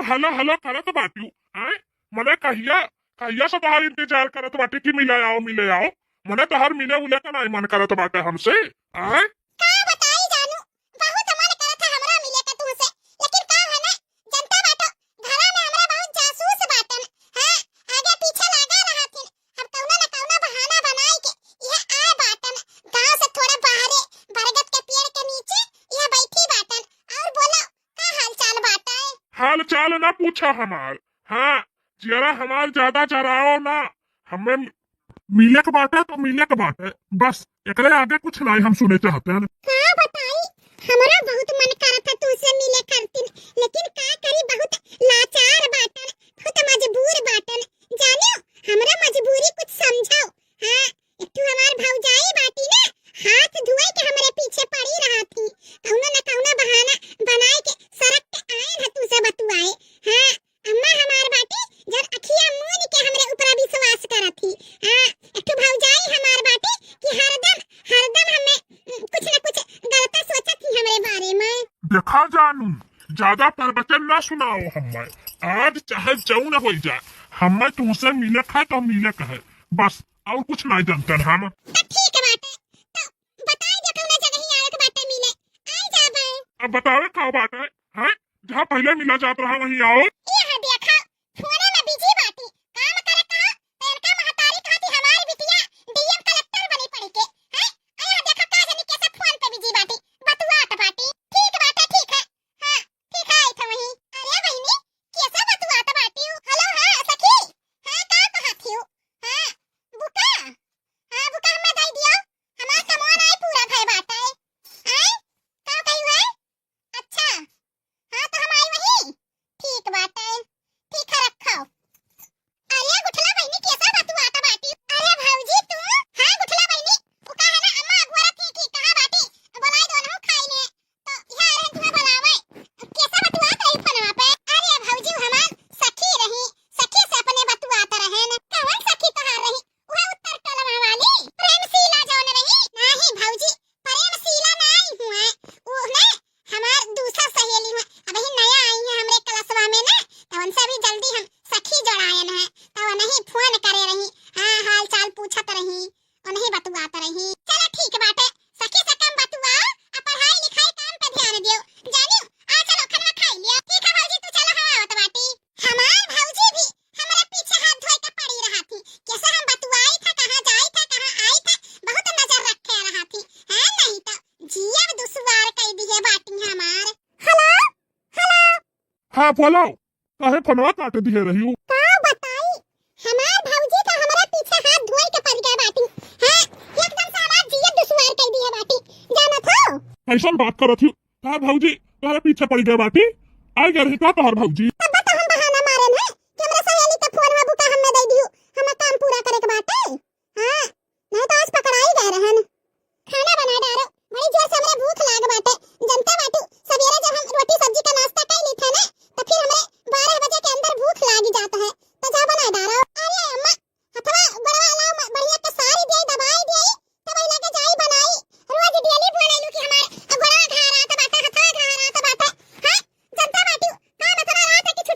Hello hello करत बाटू आए मने कहिया कहिया से तोहार इंतजार करत बाटे कि मिले आओ मने तोहार मिले उले का नहीं मन करत बाटे हमसे आए का बताई जानू बहुत मन करत है हमरा मिले के तुमसे लेकिन का है ना जनता बाटो घरा में हमरा बहुत जासूस बाटन हां आगे पीछे लगा रहथिन हम कौना न कौना बहाना बनाई के यह आए बाटन गांव से थोड़ा बाहरे बरगद के पेड़ के नीचे यह बैठी बाटन और बोलो का हाल चाल बाटे हाल चाल ना पूछा हमार हाँ जरा हमार ज्यादा चराओ ना हमें मिले के बाटे तो मिले के बाटे बस एकरे आगे कुछ नहीं हम सुने चाहते हैं का बताई हमरा बहुत मन करत है तुझसे मिले करतिन लेकिन का करी बहुत लाचार बाटन बहुत मजबूर बाटन जानियो हमरा मजबूरी कुछ समझाओ हां एकटू हमार भौजाई बाटी ना हाथ धुए के हमरे पीछे पड़ी रहा थी कौनो न कौनो बहाना बनाए के सरक के आए न तुझसे बतुआए हां अम्मा हमार बाटी जब अखिया मून के हमरे ऊपर विश्वास करत थी हां एकटू भौजाई हमार बाटी कि हरदम हमें कुछ न कुछ गलत सोचत थी हमरे बारे में देखा जानू ज्यादा प्रवचन ना सुनाओ हमें आज चाहे जऊ न हो जाए हमें तुमसे मिले है तो मिले कहे बस और कुछ नहीं जानते हम तो ठीक बाटे तो बताई जो कौना जगह आवे के बाटे मिले आई जाबे अब बतावे का बात है जहाँ पहले मिला जाता रहा वहीं आओ यह देखा फोन में बिजी बाटी काम करे कहा तेनका महतारी खाती हमारी बिटिया डीएम कलेक्टर बनी पड़ी के हैं आया देखा का जानी कैसे फोन पे बिजी बाटी बतुआत बाटी ठीक बाटे ठीक है हां ठीक है आई था वहीं अरे बहिनी कैसे बतुआत बाटी हेलो हां सखी हां का कहत हियो हां बुका हां बुका हमें दे दियो हमार सामान आई पूरा भय बाटे हैं का कहियो है अच्छा हां तो हम आई वहीं ठीक बाटे ठीक है रखो अरे गुठला बहिनी कैसा बतुआता बाटी अरे भौजी तू हां गुठला बहिनी वो का है ना अम्मा अगुरा थी कि कहां बाटी बुलाई दो ना खाई ने तो यहां रहे तुम्हें बुलावे कैसा बतुआत रही फनवा पे अरे भौजी हमार सखी रही सखी से अपने बतुआत रहे न कौन सखी तहार रही वह उत्तर टोलवा वाली प्रेमशीला जौन रही नहीं भौजी प्रेमशीला नहीं हुआ वो ना हमार दूसरा सहेली हुआ अभी नया आई है हमरे क्लासवा में ना तो उनसे भी जल्दी हम सखी जोड़ायन है तो नहीं फोन करे रही हां हाल चाल पूछत रही और नहीं बतुआत रही चलो ठीक बाटे सखी से कम बतुआओ और पढ़ाई लिखाई काम पे ध्यान दियो जानियो आ चलो खाना खाई लिया ठीक है भौजी तू चलो हम आवत बाटी हमार भौजी भी हमरे पीछे हाथ धोए के पड़ी रहा थी कैसे हम बतुआई था कहां जाई था कहां आई था बहुत नजर रखे रहा थी हां नहीं तो जिया दुश्वार कह दिए बाटी हमार हेलो हेलो हाँ बोलो काहे फनवा काट दिए रही हूँ का बताई हमार भौजी तो हमरा पीछे हाथ धोए के पड़ गए बाटी हां एकदम से हमार जिया दुश्वार कह दिए बाटी जानत हो ऐसा बात करत हूँ तार भौजी तारे पीछे पड़ गए बाटी आई गए रही का तोहर भौजी तब तो हम बहाना मारे ना कि हमरा सहेली के फोन में बुका हमें दे दियो हमें काम पूरा करे के बाटे हां नहीं तो आज पकड़ाई गए रहन खाना बना डारो बड़ी जोर से हमरे भूख लाग बाटे जनता बाटू सवेरे जब हम रोटी सब्जी का नाश्ता कर ली थे ना तो फिर हमें 12 बजे के अंदर भूख लागी जाता है तो जा बना डारो अरे अम्मा हथवा बड़ा वाला बढ़िया के सारी दे दवाई दे तब आई लगे जाई बनाई रोज डेली बोलेलू कि हमार गोड़ा घा रहा था बाटा हथवा घा रहा था बाटा हां जनता बाटू काम इतना रहा था कि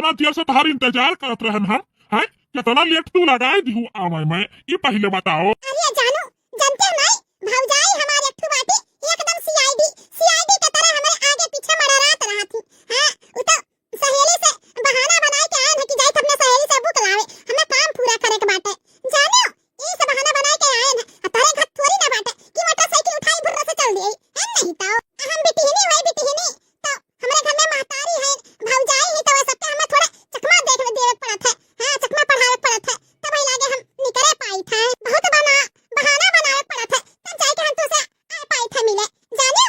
कितना देर से तुम्हारी इंतजार करत रहन हम। है कितना लेट तू लगाए दी आवे मैं ये पहले बताओ। अरे जानू जानते हो नहीं भौजाई हमारे एक बाटी एकदम सीआईडी के तरह हमारे आगे पीछे मड़रात रहा थी। हां उ तो सहेली से बहाना बनाए के आए हैं कि जाई अपने सहेली से बुक लावे हमें काम पूरा करे के बाटे। जानो ई से बहाना बनाए के आए हैं तारे घर थोड़ी ना बाटे कि मोटरसाइकिल उठाई भुर्रा से चल दिए है नहीं तो हम बिटिहनी तो हमारे घर में महतारी है भौजाई है तो सबके हमें थोड़ा चकमा देख देवे पड़ा था। हां चकमा पढ़ावे पड़ा था तब ही लागे हम निकले पाई था बहुत बहाना बनावे पड़ा था तब जाके हम तुझसे आ पाई था मिले। जानो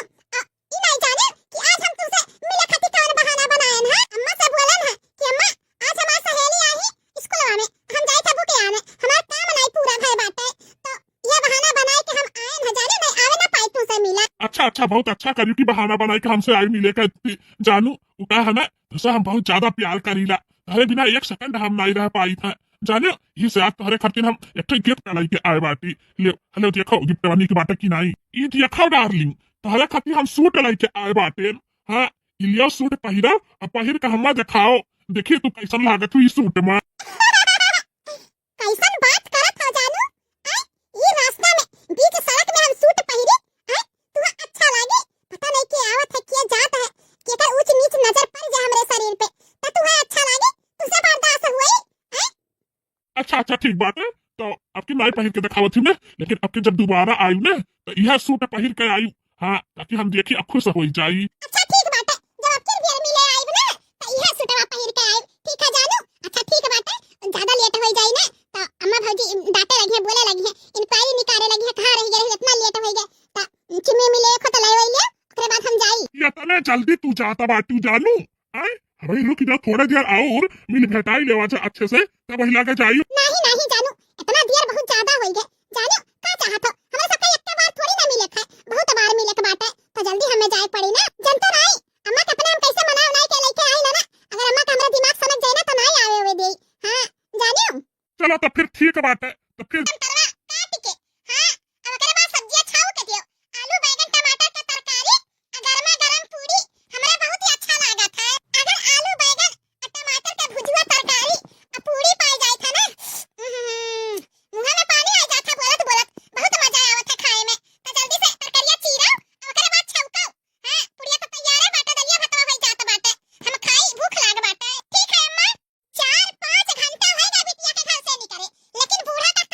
ई नहीं जाने कि आज हम तुझसे मिले खातिर कौन बहाना बनाए हैं। अम्मा से बोलन है कि अम्मा आज हमारी सहेली आई है स्कूल में हम जाए थे बुक आने हमारा काम नहीं पूरा भय बाटे तो ये बहाना बनाए के हम आए हैं। जाने नहीं आवे ना पाई तुझसे मिले। अच्छा अच्छा बहुत अच्छा करी कि बहाना बनाए के हमसे आई मिले के जानू वो कहा है ना तुझसे हम बहुत ज्यादा प्यार करीला तुम्हारे बिना एक सेकंड हम नहीं रह पाई था। जाने ये से आज तुम्हारे खातिर हम एक गिफ्ट लाई के आए बाटी ले हेलो देखो गिफ्ट वाली की बाटे की नहीं ये देखो डार्लिंग तुम्हारे खातिर हम सूट लाई के आए बाटे। हाँ लियो सूट पहिरा और पहिर के हम्मा दिखाओ देखिए तू कैसन लागत हुई सूट में। कैसन बात करत हो जानू ये रास्ता में बीच सड़क में हम सूट पहिरे तू अच्छा लागे पता नहीं के आवत है के जात है के का ऊंच नीच नजर पड़ जा हमरे शरीर पे तो तू अच्छा लागे तुझसे बर्दाश्त हुई। अच्छा अच्छा ठीक बात है तो आपकी नाई पहिर के दिखावत थी मैं लेकिन आपके जब दोबारा आयु ना तो यह सूट पहिर के आयु। हाँ ताकि हम देखी अब खुश हो जाई। अच्छा ठीक बात है जब आपके फिर मिले आइब ना तो यह सूटवा पहिर के आइब ठीक है जानू। अच्छा ठीक बात है ज्यादा लेट हो जाई ना तो अम्मा भौजी डांटे लगी है बोले लगी है इंक्वायरी निकाले लगी है कहां रह गए इतना लेट हो गए तो चिमे मिले खत लाई वइले ओकरे बाद हम जाई। ये तने जल्दी तू जाता बाटू जानू आए अरे रुक जा थोड़ा देर और मिल भेटाई लेवा जा अच्छे से तब वही लाके जाई। नहीं जानू इतना देर बहुत ज्यादा हो गए जानू का चाहत हो हमें सबका एक बार थोड़ी ना मिले था बहुत बार मिले के बात है तो जल्दी हमें जाए पड़ी ना जनता नहीं अम्मा के अपने हम कैसे मना नहीं के लेके आई ना अगर अम्मा का हमरा दिमाग समझ जाए ना तो नहीं आवे हुए दे। हां जानू चलो तो फिर ठीक बात है तो फिर तरवा काट के हां अब ओकरे बाद सब्जी छाव के दियो आलू बैगन टमाटर के तरकारी गरमा गरम पूरी हमरा बहुत ही अच्छा लगा था। अगर आलू बैगन और टमाटर के भुजुआ तरकारी और पूरी पाई जाए था ना मुंह में पानी आ जाता बोलत बहुत मजा आवत है खाए में तो जल्दी से तरकारिया चीरा और ओकरे बाद छौको। हां पूरी तो तैयार है बाटा दलिया भतवा हो जात बाटे हम खाई भूख लाग बाटे ठीक है अम्मा 4-5 घंटा होएगा बिटिया के घर से निकले लेकिन बूढ़ा का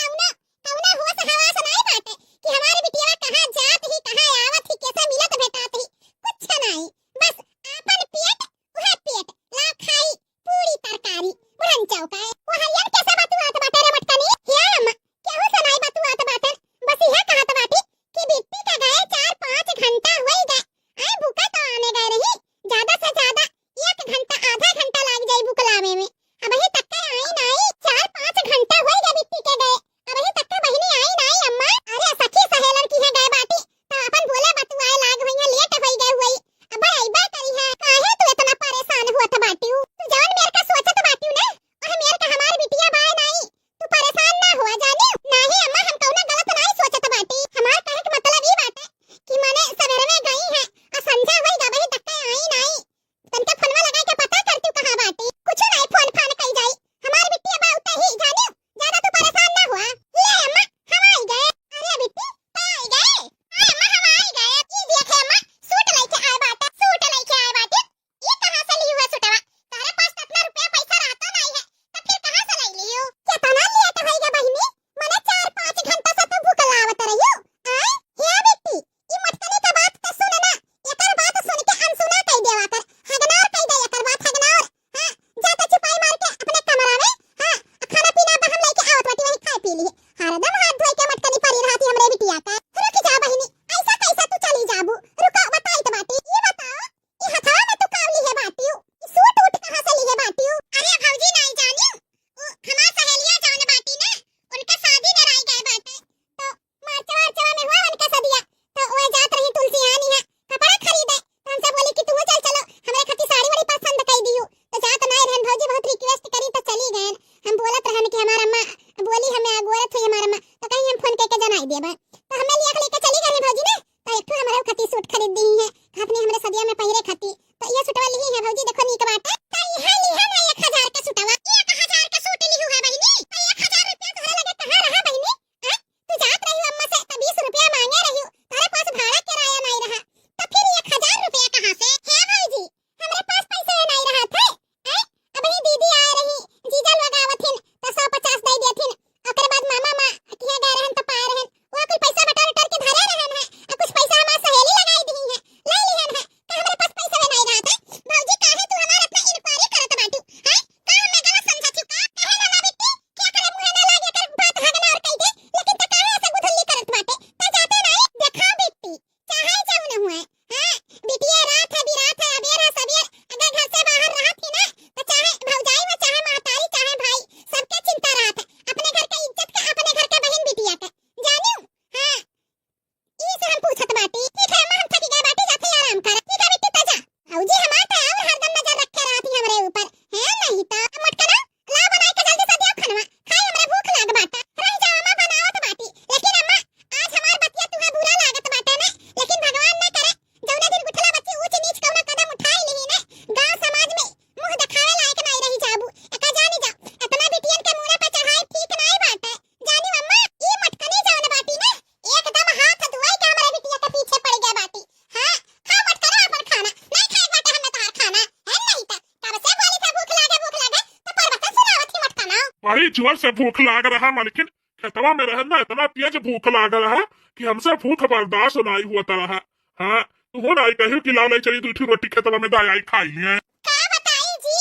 बड़ी जोर से भूख लाग रहा मालकिन। खेतवा में रहना इतना तेज भूख लाग रहा कि हमसे भूख बर्दाश्त नहीं हुआ रहा। हाँ तू नहीं कही कि लाओ चली दूठी रोटी खेतवा में दाई खाई लिए। का बताई जी?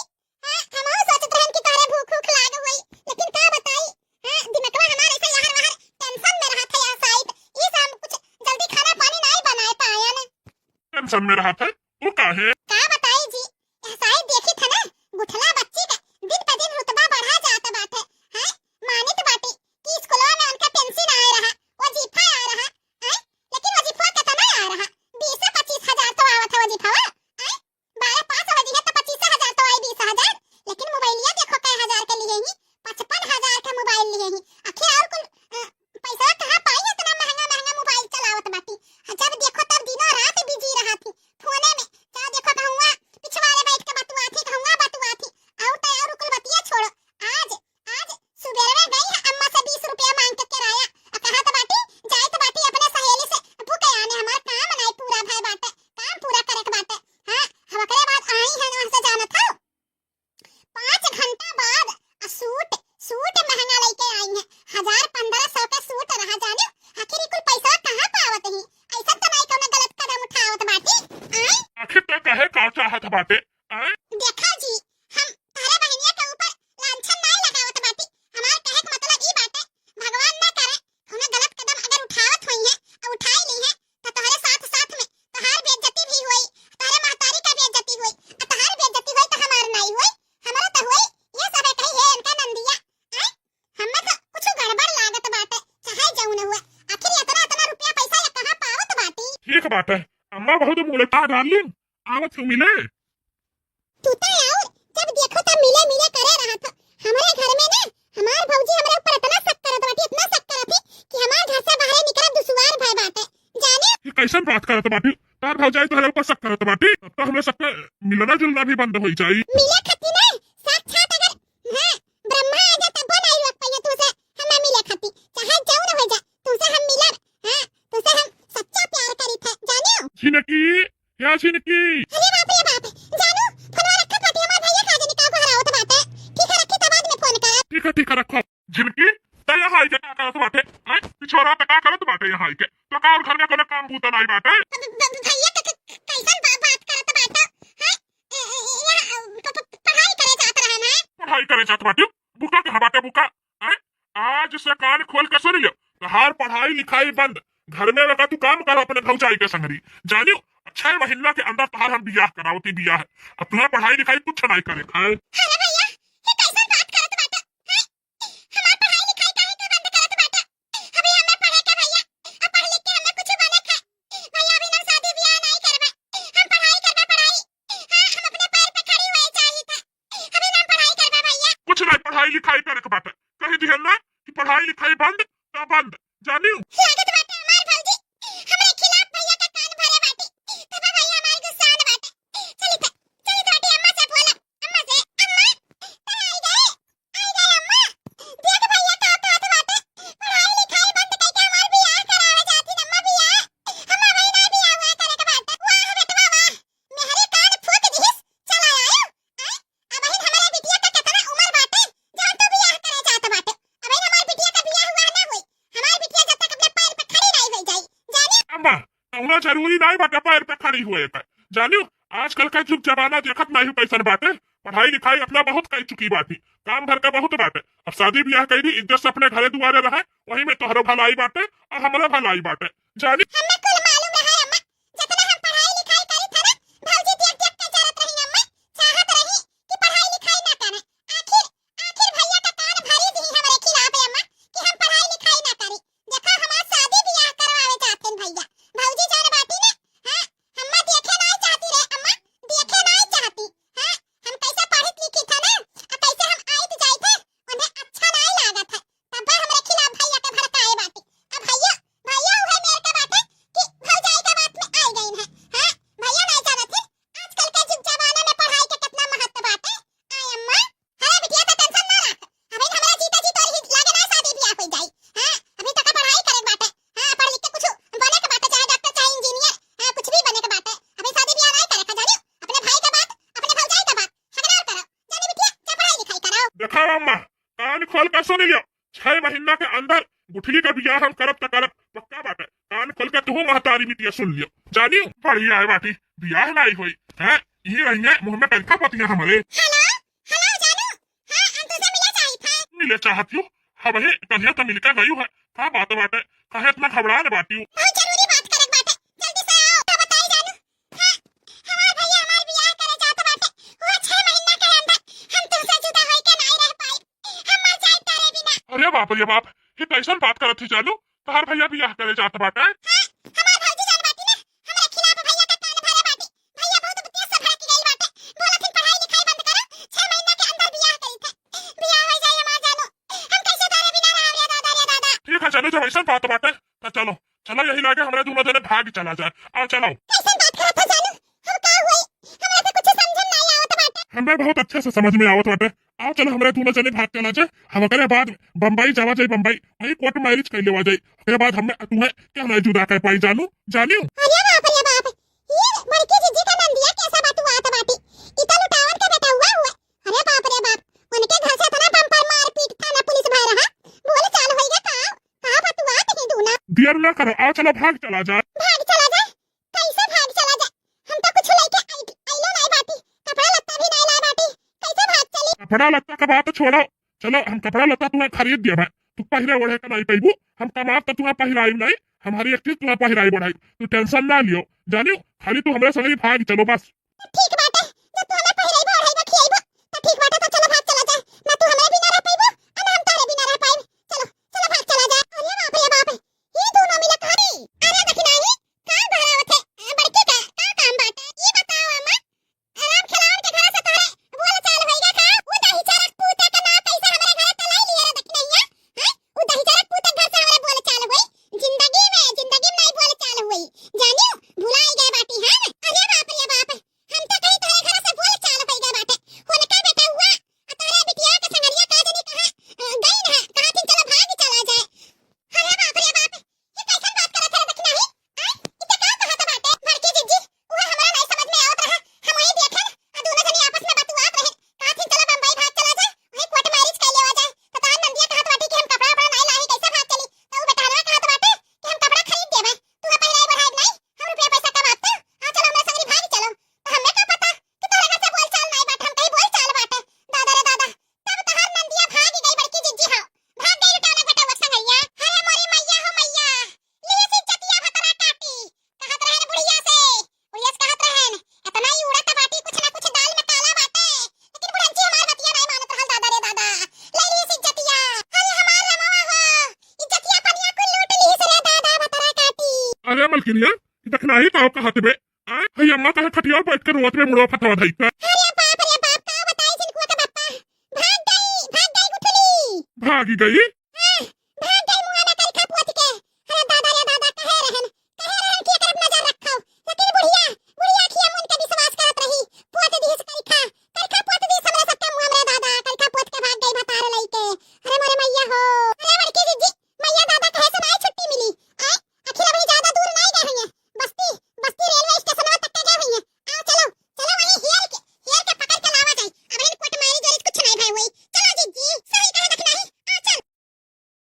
हां हमहु सोचत रहन कि तारे भूख भूख लाग होई, लेकिन का बताई हां दिमागवा हमारे ऐसे यहाँ वहाँ टेंशन में रहा था। या शायद ये हम कुछ जल्दी खाना पानी नहीं बनाए पाया ने। टेंशन में रहा था वो काहे? का बताई जी? यह शायद देखी था ना बुठला बच्ची का दिन ब दिन रुतबा बढ़ा जाता बाटे। हैं मानित बाटी कि स्कूलवा में उनका पेंशन आ रहा, वजीफा आ रहा। हैं लेकिन वजीफा कितना आ रहा? 20-25 हजार तो आवत है वजीफा। हैं 12 पास हो जी है तो 25 हजार तो आई 20 हजार। लेकिन मोबाइलिया देखो कई हजार के लिए ही 55 हजार का मोबाइल लिए ही। आखिर और कुल पैसा कहां पाई है इतना महंगा महंगा मोबाइल चलावत बाटी। जब देखो तब दिनों रात बिजी रहा थी फोने में। क्या देखो कहूंगा पिछवाड़े बैठ के बतुआ थी कहूंगा बतुआ थी। आओ तो और कुल बतिया छोड़ो। आज आज सुबह में गई है अम्मा से 20 रुपया मांग के किराया और कहा तो बाटी जाए तो बाटी अपने सहेली से भूखे आने हमारा काम नहीं पूरा भाई बाटे काम पूरा करे के बाटे। हां हम अगले बात आई है वहां से जाना था 5 घंटा बाद सूट सूट महंगा लेके आई है। 1000-1500 का सूट रहा जाने। आखिर कुल पैसा कहां पावत ही? ऐसा तो नहीं कोनो गलत कदम उठावत बाटी। आई आखिर तो कहे का चाहत बाटे? देखा जी हम तारे बहनिया के ऊपर लांछन नहीं लगावत बाटी। हमार कहे के मतलब ई बाटे भगवान ना करे कोनो गलत कदम अगर उठावत होई है और उठाई ली है तो तोहरे साथ साथ में तोहार बेइज्जती भी हुई, तारे महतारी का बेइज्जती हुई और तोहार बेइज्जती हुई तो हमार नहीं हुई। हमारा तो हुई। ये सब कही है इनका नंदिया। आई हमें तो कुछ गड़बड़ लागत बाटे चाहे जाऊ न हुआ। आखिर इतना इतना रुपया पैसा ये कहां पावत बाटी? ठीक बात है अम्मा बहुत मुलता डार्लिंग आवत क्यों मिले? तू तो और जब देखो तब मिले मिले करे रहा था। हमारे घर में ना हमार भौजी हमारे ऊपर इतना शक करत बाटी इतना शक करत थी कि हमार घर से बाहर निकल दुश्वार भय बाटे। जाने ये कैसन बात करत बाटी? तार भौजाई तो ऊपर शक करत बाटी तब तो हमें सबके मिलना जुलना भी बंद हो जाई। मिले खती ना साक्षात अगर हां ब्रह्मा आ जा तब नहीं रोक पाए तुसे हम मिले खती चाहे जाऊ न हो जा तुसे हम मिलब। हां तुसे हम सच्चा प्यार करी थे जानियो। छिनकी क्या छिनकी? अरे बाप रे बाप जानू फोन रखत बाटी हमार भैया खा जाने का हरावत बाटे। ठीक है रखी तब बाद में फोन कर। ठीक है रखो। झिनकी तो यहाँ के का करत बाटे? आई पिछोरा तो का करत बाटे यहाँ के? तो का और घर में कोनो काम बूता नहीं बाटे? भैया कैसन बात करत बाटे? हैं पढ़ाई करे जात रहा ना? पढ़ाई करे जात बाटी बुका कहाँ बाटे बुका? आई आज से कान खोल के सुन लियो तहार पढ़ाई लिखाई बंद। घर में लगा तू काम कर अपने भौजाई के संगरी जानियो। 6 महीना के अंदर तहार हम बियाह करावती बियाह है। अब तुम्हें पढ़ाई लिखाई कुछ नहीं करे खाए। अरे भैया ये कैसन बात करत बाटे? हैं हमार पढ़ाई लिखाई काहे के बंद करत बाटे? अभी हमें पढ़े के भैया अब पढ़ लिख के हमें कुछ बने के भैया अभी ना शादी ब्याह नहीं करबे। हम पढ़ाई करबे पढ़ाई। हां हम अपने पैर पे खड़ी हुए चाहिए था। अभी ना पढ़ाई करबे भैया। कुछ नहीं पढ़ाई लिखाई करे के बाटे कही दिहन ना कि पढ़ाई लिखाई बंद तो बंद जानियो। लागत बाटे हमार भौजी हमरे खिलाफ भैया का कान भरे बाटी तब भैया हमार गुस्सा न बाटे। चली बाटी अम्मा से बोला अम्मा से अम्मा तो आई गए अम्मा देख भैया का कहत बाटे पढ़ाई लिखाई बंद करके हमार बियाह करावे जाती अम्मा बियाह हमार भाई ना बियाह हुआ करे के बाटे। वाह बेटवा वाह मेहरे कान फूक दिस चला आयो। अब हमारे बिटिया का कितना उम्र बाटे जहां तो बियाह करे जात बाटे। अब हमार बिटिया का बियाह हुआ ना हुई हमार बिटिया जब तक अपने पैर पे खड़ी नहीं हो जाई जाने। अम्मा कौना जरूरी नहीं बाटे पैर पे खड़ी हुए का जानियो। आजकल का युग जमाना देखत नहीं कैसन बाटे। पढ़ाई लिखाई अपना बहुत कर चुकी बाटी काम भर का बहुत बाटे। अब शादी ब्याह करी इज्जत से अपने घरे दुआरे रहे वही में तोहरो भलाई बाटे और हमारा भलाई बाटे जानी। हमें कुल मालूम है अम्मा जितना हम पढ़ाई लिखाई करी था ना भौजी देख देख के जरत रही अम्मा चाहत रही कि पढ़ाई लिखाई ना करे। आखिर भैया का कान भरी दी हमारे खिलाफ अम्मा कि हम पढ़ाई लिखाई ना करी। देखा हमार शादी ब्याह करवावे जाते भैया भौजी जान बाटी ना। हां हम्मा देखे नहीं चाहती रे अम्मा देखे नहीं चाहती। हां हम कैसे पढ़ी लिखी था ना और कैसे हम आइत जाई थे उन्हें अच्छा नहीं लागत है तब हमारे खिलाफ भैया के भड़काए बाटी। अब भैया भैया उहे मेरे के बाटे कि भौजाई के बात में आई गई है। हां भैया नहीं जानत है आजकल के युग जमाना में पढ़ाई के कितना महत्व बाटे। आई अम्मा हरे बिटिया का टेंशन ना रख अभी हमारा जीता जी तोर ही लागे ना शादी ब्याह हो जाई। हां अभी तक पढ़ाई करे बाटे। हां पढ़ लिख के कुछ बने के बाटे चाहे डॉक्टर चाहे इंजीनियर हां कुछ भी बने के बाटे। अभी शादी ब्याह नहीं करे का जानियो अपने भाई के बात अपने भौजाई के बात हगना करो जानी बिटिया जा पढ़ाई लिखाई करो। देखा अम्मा कान खोल कर सुन लियो 6 महीना के अंदर गुठली का बियाह हम करब त करब पक्का बाटे। कान खोल के तू महतारी बिटिया सुन लियो जानियो बढ़िया है बाटी बियाह नहीं हुई है यही रही मुंह में पंखा पतिया हमारे। हेलो हेलो जानू हां हम तुझसे मिले चाहिए था। मिले चाहती हूँ हाँ भाई कन्या तो मिलकर गई है का बात बाटे कहे इतना घबरा न बाटी हूँ। बहुत जरूरी बात करे बाटे जल्दी से आओ तो बताई जानू। हां हमार भैया हमार बियाह करे जात बाटे वो 6 महीना के अंदर हम तुमसे जुदा होई के नहीं रह पाई हम मर जाए तारे बिना। अरे बाप रे बाप ये कैसन बात करत थी जानू तहार भैया बियाह करे जात बाटे। हमार भौजी जान बाटी ना हमरा खिलाफ भैया का कान भरे बाटी भैया बहुत तेज से भड़क गई बाटे बोला थी पढ़ाई लिखाई बंद करो 6 महीना के अंदर बियाह करी थे बियाह हो जाए हमार जानू हम कैसे तारे बिना रह रे दादा रे दादा। ठीक है चलो जब ऐसा बात बाटे तो चलो चलो यही लागे हमारे दोनों जने भाग चला जाए आओ चलो। कैसे बात करत था जानू हम का हुई हमरा से कुछ समझ नहीं आवत बाटे। हमें बहुत अच्छे से समझ में आवत बाटे आओ चलो हमारे दोनों जने भाग चला जाए हम करे बाद बम्बई जावा जाए बम्बई वही कोर्ट मैरिज कर लेवा जाए ओकरे बाद हमें तुम्हें क्या नहीं जुदा कर पाई जानू जानियो। अरे बाप ये बड़की जीजी का नंदिया कैसा बात हुआ था बाटी इतना लुटावन का बेटा हुआ अरे बाप उनके घर से इतना बम्पर मार पीट थाना पुलिस भाई रहा बोल चाल होइगा का बात हुआ तनी दूना देर ना करो आओ चलो भाग चला जाए। भाग चला जा कैसे भाग चला जा हम तो कुछ लेके आइलो नहीं बाटी कपड़ा लत्ता भी नहीं लाई बाटी कैसे भाग चली। कपड़ा लत्ता का बात छोड़ो चलो हम कपड़ा लत्ता तुम्हें खरीद दिया भाई तू पहले ओढ़े का नहीं पैबू हम कमाब तो तुम्हें पहराई नहीं हमारी एक चीज तुम्हें पहराई बढ़ाई तू टेंशन ना लियो जानियो खाली तू हमारे संग भाग चलो बस। ठीक बात है जब तू हमें पहराई बढ़ाई खियाइबो तो ठीक बात है तो चलो भाग चला जा ना तू हमें बिना रह पाइबो और हम तारे बिना रह पाइब चलो चलो भाग चला जा। अरे बाप ये दोनों मिले कहानी अरे दखनाई का भरावत है बड़की का काम बात है ये बताओ अम्मा आराम खिलावन के घर से तोरे बोल चाल होइगा का वो दही चरक पूते का ना पैसा हमारे घर तलाई लिए दखनैया हैं वो दही चरक पूते घर से हमारे बोल चाल हुई जिंदगी में नहीं बोल चाल हुई जानियो भुलाई गए बाटी है। अरे बाप हम तो कहीं तोरे घर से बोल चाल होई गए बाटे होने का बेटा हुआ तोरे बिटिया के संगरिया का जनी कहां गई ना कहां थी चलो भाग चला जाए। अरे बाप ये कैसन बात करत है दखनाई इते का कहत बाटे बड़की जीजी वो हमरा नहीं समझ में आवत रहा हम वही देखे आ दोनों जनी आपस में बतुआत रहे कहां थी चलो बम्बई भाग चला जाए वही कोर्ट मैरिज कर लेवा जाए तो तार नंदिया कहत बाटी कि हम कपड़ा नहीं लाई कैसे भाग चली तो बेटा हलवा कहत बाटे कि हम कपड़ा खरीद देबे तू पहले बढ़ाई नहीं हम रुपया पैसा कमाते आ चलो हमरा संगरी भाग चलो तो हमें का पता कि तोरे घर से बोल चाल नहीं बाटे हम कहीं बोल चाल बाटे दादा रे दादा तब तहार नंदिया भाग गई बड़की जिज्जी हां भाग गई लुटाना बेटा वो संगैया। अरे मोरी मैया हो मैया ले से जतिया भतरा काटी कहत रहन बुढ़िया से कहत रहन इतना ही उड़त बाटी कुछ ना कुछ दाल में काला बाटे लेकिन बुढ़ंची हमार बतिया नहीं मानत रहल दादा रे दादा ले ली से जतिया अरे हमार रमवा हो इज्जतिया पनिया को लूट ली से रे दादा भतरा काटी। अरे मलकिनिया दखनाई का कहत बे आए भई अम्मा कहे खटिया बैठ कर रोत में मुड़वा फटवा धई का। अरे बाप का बताई जिनको का बापा भाग गई गुठली भागी गई